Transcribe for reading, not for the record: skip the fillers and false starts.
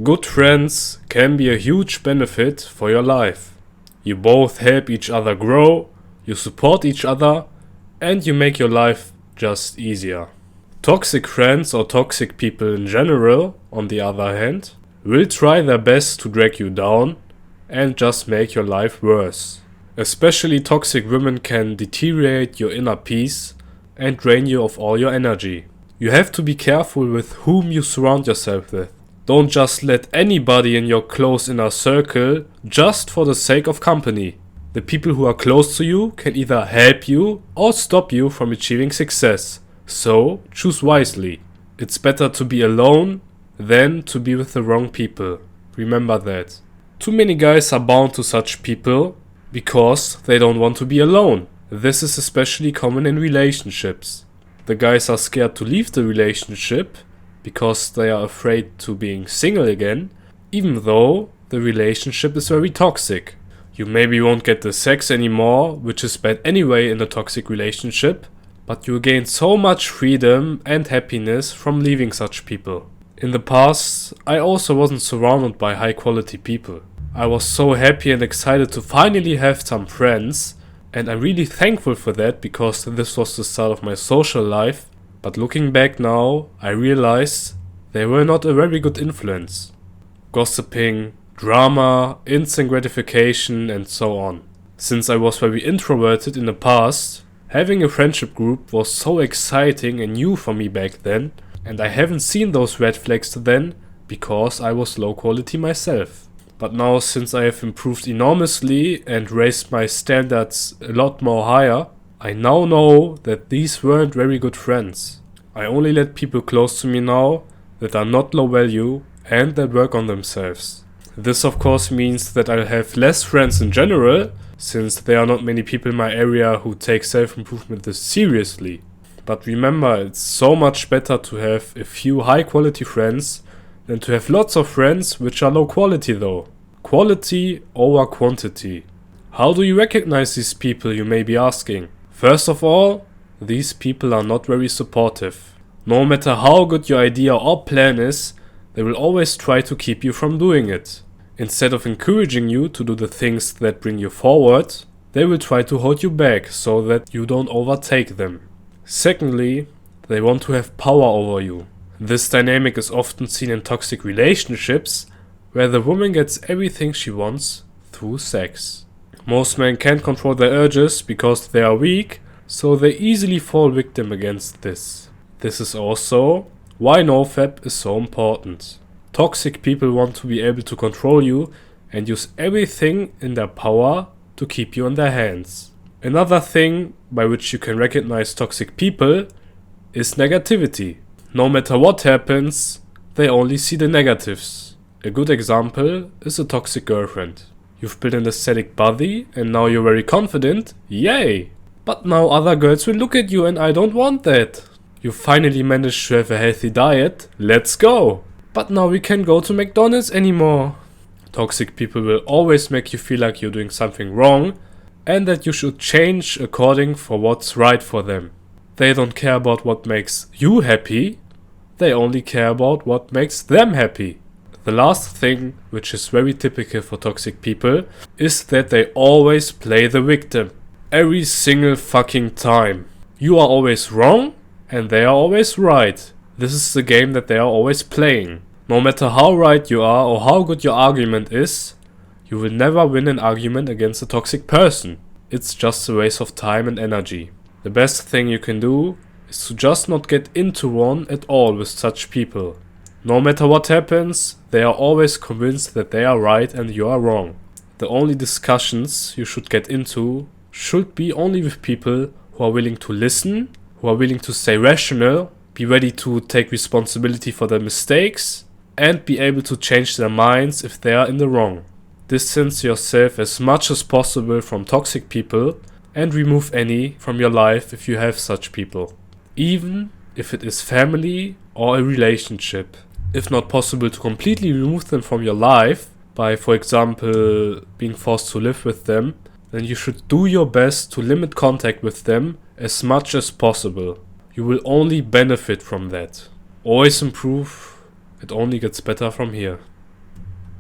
Good friends can be a huge benefit for your life. You both help each other grow, you support each other, and you make your life just easier. Toxic friends or toxic people in general, on the other hand, will try their best to drag you down and just make your life worse. Especially toxic women can deteriorate your inner peace and drain you of all your energy. You have to be careful with whom you surround yourself with. Don't just let anybody in your close inner circle just for the sake of company. The people who are close to you can either help you or stop you from achieving success. So choose wisely. It's better to be alone than to be with the wrong people. Remember that. Too many guys are bound to such people because they don't want to be alone. This is especially common in relationships. The guys are scared to leave the relationship because they are afraid to being single again, even though the relationship is very toxic. You maybe won't get the sex anymore, which is bad anyway in a toxic relationship, but you gain so much freedom and happiness from leaving such people. In the past, I also wasn't surrounded by high quality people. I was so happy and excited to finally have some friends, and I'm really thankful for that because this was the start of my social life. But looking back now, I realized they were not a very good influence. Gossiping, drama, instant gratification, and so on. Since I was very introverted in the past, having a friendship group was so exciting and new for me back then, and I haven't seen those red flags then because I was low quality myself. But now, since I have improved enormously and raised my standards a lot more higher, I now know that these weren't very good friends. I only let people close to me now that are not low value and that work on themselves. This of course means that I'll have less friends in general, since there are not many people in my area who take self-improvement this seriously. But remember, it's so much better to have a few high quality friends than to have lots of friends which are low quality though. Quality over quantity. How do you recognize these people, you may be asking? First of all, these people are not very supportive. No matter how good your idea or plan is, they will always try to keep you from doing it. Instead of encouraging you to do the things that bring you forward, they will try to hold you back so that you don't overtake them. Secondly, they want to have power over you. This dynamic is often seen in toxic relationships, where the woman gets everything she wants through sex. Most men can't control their urges because they are weak, so they easily fall victim against this. This is also why NoFap is so important. Toxic people want to be able to control you and use everything in their power to keep you in their hands. Another thing by which you can recognize toxic people is negativity. No matter what happens, they only see the negatives. A good example is a toxic girlfriend. You've built an aesthetic body and now you're very confident, yay! But now other girls will look at you and I don't want that. You finally managed to have a healthy diet, let's go! But now we can't go to McDonald's anymore. Toxic people will always make you feel like you're doing something wrong and that you should change according for what's right for them. They don't care about what makes you happy, they only care about what makes them happy. The last thing, which is very typical for toxic people, is that they always play the victim. Every single fucking time. You are always wrong and they are always right. This is the game that they are always playing. No matter how right you are or how good your argument is, you will never win an argument against a toxic person. It's just a waste of time and energy. The best thing you can do is to just not get into one at all with such people. No matter what happens, they are always convinced that they are right and you are wrong. The only discussions you should get into should be only with people who are willing to listen, who are willing to stay rational, be ready to take responsibility for their mistakes, and be able to change their minds if they are in the wrong. Distance yourself as much as possible from toxic people and remove any from your life if you have such people. Even if it is family or a relationship. If not possible to completely remove them from your life by, for example, being forced to live with them, then you should do your best to limit contact with them as much as possible. You will only benefit from that. Always improve, it only gets better from here.